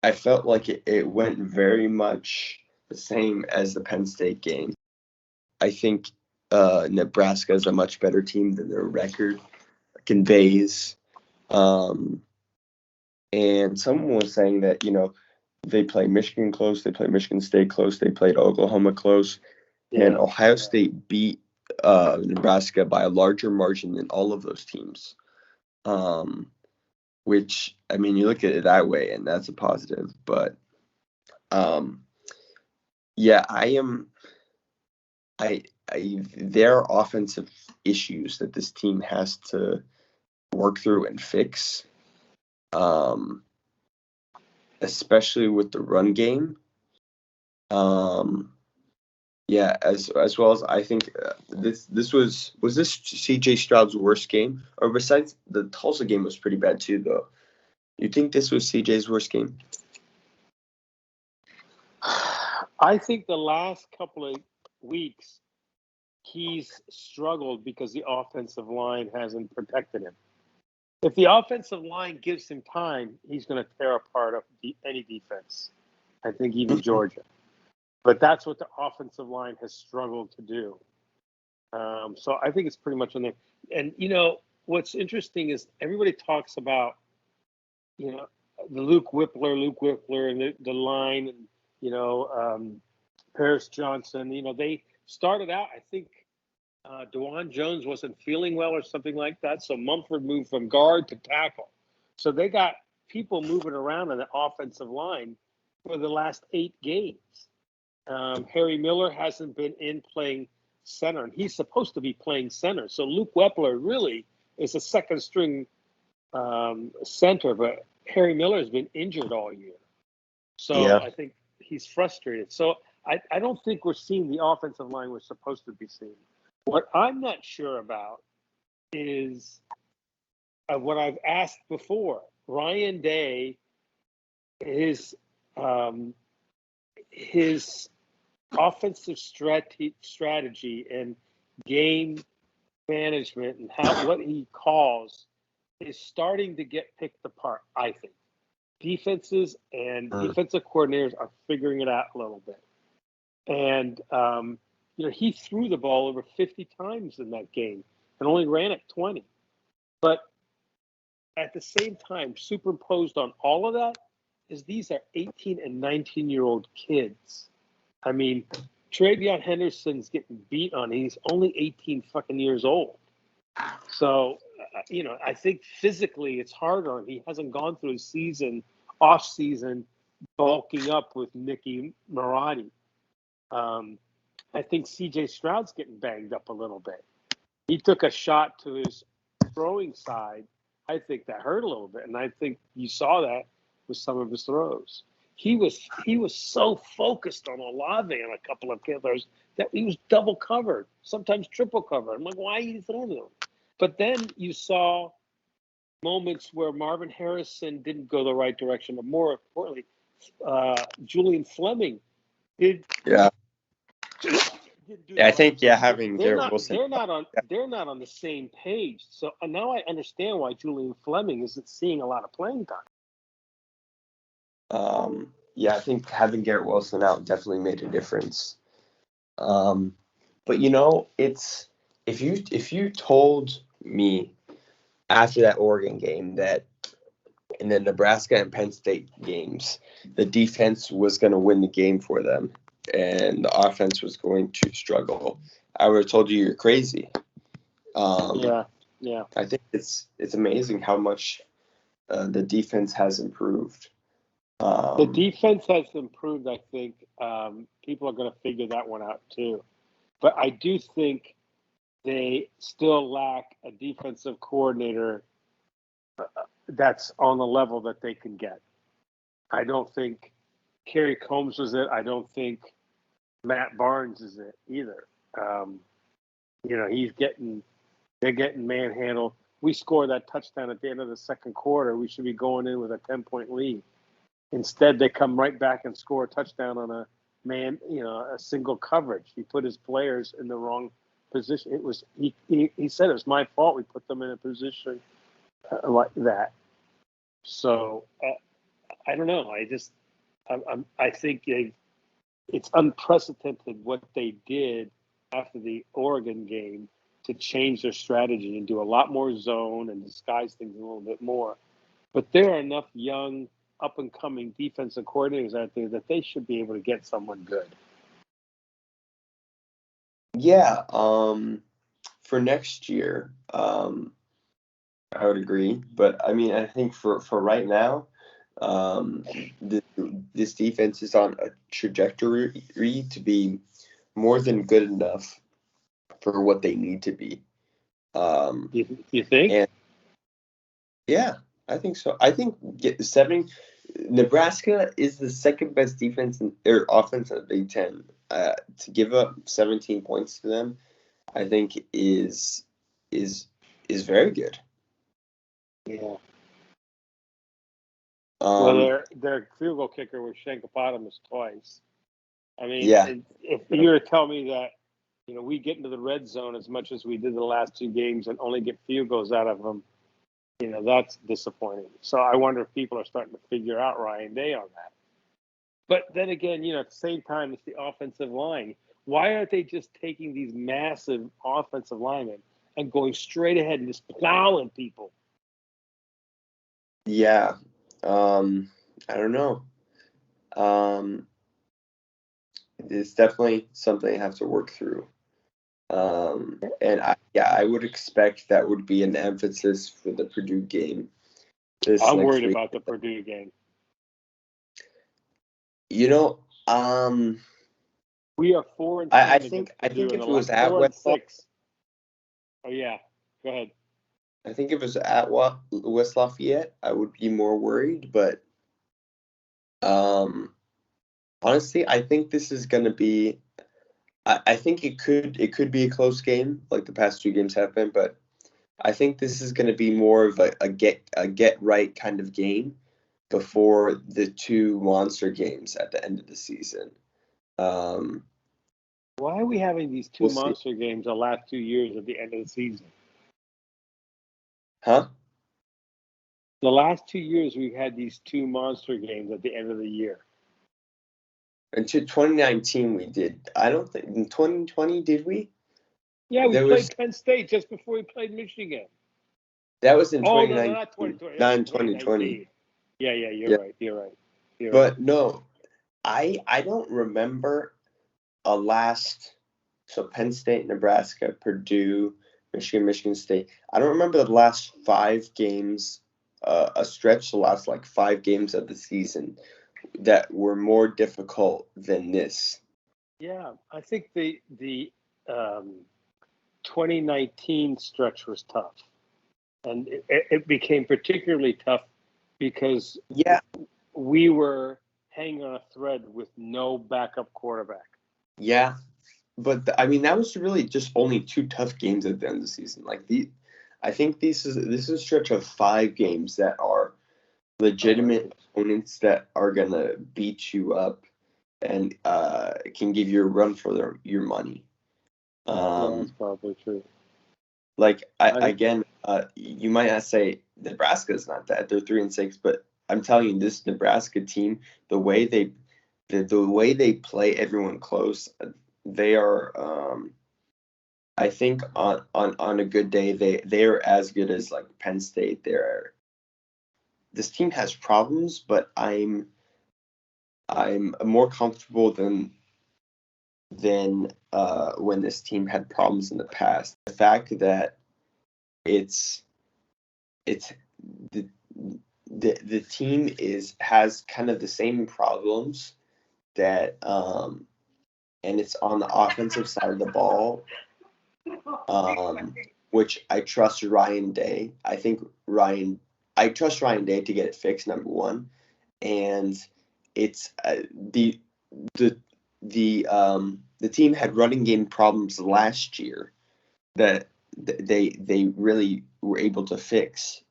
I felt like it went very much the same as the Penn State game. I think Nebraska is a much better team than their record conveys. Um, and someone was saying that, they play Michigan close, they play Michigan State close, they played Oklahoma close, and Yeah. Ohio State beat Nebraska by a larger margin than all of those teams. Um, which, I mean, you look at it that way, and that's a positive. But um, yeah, there are offensive issues that this team has to work through and fix, um, especially with the run game. Um, yeah, as well as I think this was this C.J. Stroud's worst game, or besides the Tulsa game was pretty bad too, though. You think this was C.J.'s worst game? I think the last couple of weeks he's struggled because the offensive line hasn't protected him. If the offensive line gives him time, he's going to tear apart any defense. I think even Georgia. But that's what the offensive line has struggled to do. So I think it's pretty much on there. And what's interesting is everybody talks about the Luke Whippler, and the line, and Paris Johnson. They started out. I think DeJuan Jones wasn't feeling well or something like that. So Mumford moved from guard to tackle. So they got people moving around on the offensive line for the last 8 games. Harry Miller hasn't been in playing center, and he's supposed to be playing center. So Luke Whippler really is a second string center, but Harry Miller has been injured all year. So Yeah. I think he's frustrated. So I don't think we're seeing the offensive line we're supposed to be seeing. What I'm not sure about is what I've asked before. Ryan Day, his offensive strategy and game management and what he calls is starting to get picked apart, I think. Defenses and defensive coordinators are figuring it out a little bit. And, he threw the ball over 50 times in that game and only ran it 20. But at the same time, superimposed on all of that is these are 18 and 19-year-old kids. I mean, Travion Henderson's getting beat on. He's only 18 fucking years old. So, I think physically it's harder on him. He hasn't gone through a off season, bulking up with Nicky Marotti. I think C.J. Stroud's getting banged up a little bit. He took a shot to his throwing side. I think that hurt a little bit, and I think you saw that with some of his throws. He was so focused on Olave on a couple of killers that he was double covered, sometimes triple covered. I'm like, why are you throwing him? But then you saw moments where Marvin Harrison didn't go the right direction, but more importantly, Julian Fleming did. Yeah. I think having they're Garrett not Wilson. they're not on the same page. So now I understand why Julian Fleming isn't seeing a lot of playing time. Yeah, I think having Garrett Wilson out definitely made a difference. But it's if you told me after that Oregon game that in the Nebraska and Penn State games, the defense was going to win the game for them and the offense was going to struggle, I would have told you you're crazy. Yeah. I think it's amazing how much the defense has improved. The defense has improved. I think people are going to figure that one out too. But I do think they still lack a defensive coordinator that's on the level that they can get. I don't think Kerry Combs was it. I don't think Matt Barnes is it either. They're getting manhandled. We score that touchdown at the end of the second quarter. We should be going in with a 10-point lead. Instead, they come right back and score a touchdown on a single coverage. He put his players in the wrong position. It was he said it was my fault. We put them in a position like that. So I don't know. I think it's unprecedented what they did after the Oregon game to change their strategy and do a lot more zone and disguise things a little bit more. But there are enough young, up and coming defensive coordinators out there that they should be able to get someone good. Yeah. For next year, I would agree. But I mean, I think for right now, this defense is on a trajectory to be more than good enough for what they need to be. You think? And yeah, I think so. I think Nebraska is the second best defense or offense in the Big Ten. To give up 17 points to them, I think is very good. Yeah. Um, their field goal kicker was Shankopotamus twice. I mean, yeah, if you were to tell me that, we get into the red zone as much as we did the last two games and only get field goals out of them, that's disappointing. So I wonder if people are starting to figure out Ryan Day on that. But then again, at the same time, it's the offensive line. Why aren't they just taking these massive offensive linemen and going straight ahead and just plowing people? yeah. I don't know. It's definitely something I have to work through. And I would expect that would be an emphasis for the Purdue game this I'm next worried week. about the Purdue game. We are 4-10. I think if it was at West, 4-6. Oh yeah, go ahead. I think if it was at West Lafayette, I would be more worried. But honestly, I think this is going to be. I think it could be a close game, like the past two games have been. But I think this is going to be more of a get right kind of game before the two monster games at the end of the season. Why are we having these two monster games the last 2 years at the end of the season? Huh? The last 2 years we've had these two monster games at the end of the year. Until 2019 we did. I don't think in 2020 did we? Yeah, we played Penn State just before we played Michigan. That was in 2019. No, not 2020. Not in 2020. Yeah, you're right. But no, I don't remember a last. So Penn State, Nebraska, Purdue, Michigan State. I don't remember the last 5 games, a stretch, the last like 5 games of the season that were more difficult than this. Yeah, I think the 2019 stretch was tough, and it became particularly tough because we were hanging on a thread with no backup quarterback. Yeah, but that was really just only 2 tough games at the end of the season. I think this is a stretch of 5 games that are legitimate opponents that are gonna beat you up and can give you a run for your money. That's probably true. You might not say Nebraska's not that. They're 3-6, but I'm telling you, this Nebraska team, the way they play everyone close, they are. I think on a good day, they are as good as like Penn State. This team has problems, but I'm more comfortable than when this team had problems in the past. The fact that it's the team has kind of the same problems that and it's on the offensive side of the ball, which I trust Ryan Day. I trust Ryan Day to get it fixed, number one, and it's the team had running game problems last year that they really were able to fix.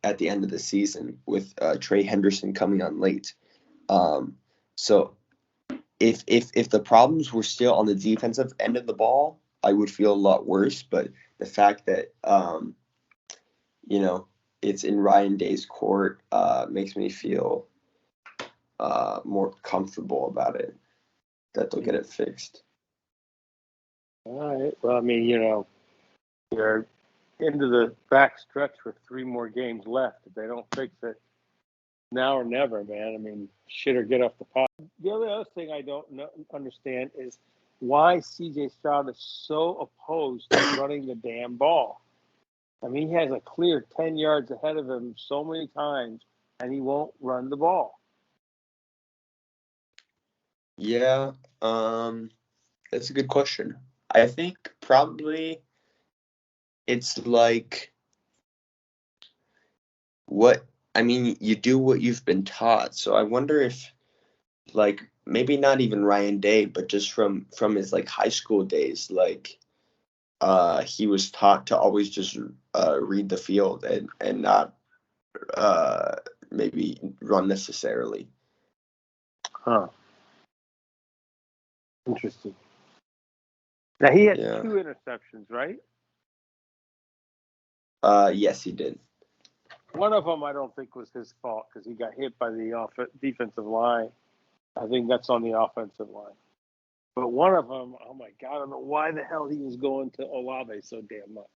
At the end of the season with Trey Henderson coming on late. So if the problems were still on the defensive end of the ball, I would feel a lot worse. But the fact that it's in Ryan Day's court makes me feel more comfortable about it, that they'll get it fixed. All right. Well, I mean, you're into the back stretch with 3 more games left. If they don't fix it now or never, man. I mean, shit or get off the pot. The other thing I don't understand is why C.J. Stroud is so opposed to running the damn ball. I mean, he has a clear 10 yards ahead of him so many times, and he won't run the ball. Yeah, that's a good question. I think probably it's like you do what you've been taught. So I wonder if, like, maybe not even Ryan Day, but just from his like high school days, like he was taught to always just read the field and not maybe run necessarily. Huh. Interesting. Now, he had Yeah. 2 interceptions, right? Yes, he did. One of them I don't think was his fault because he got hit by the defensive line. I think that's on the offensive line. But one of them, oh my God, I don't know why the hell he was going to Olave so damn much.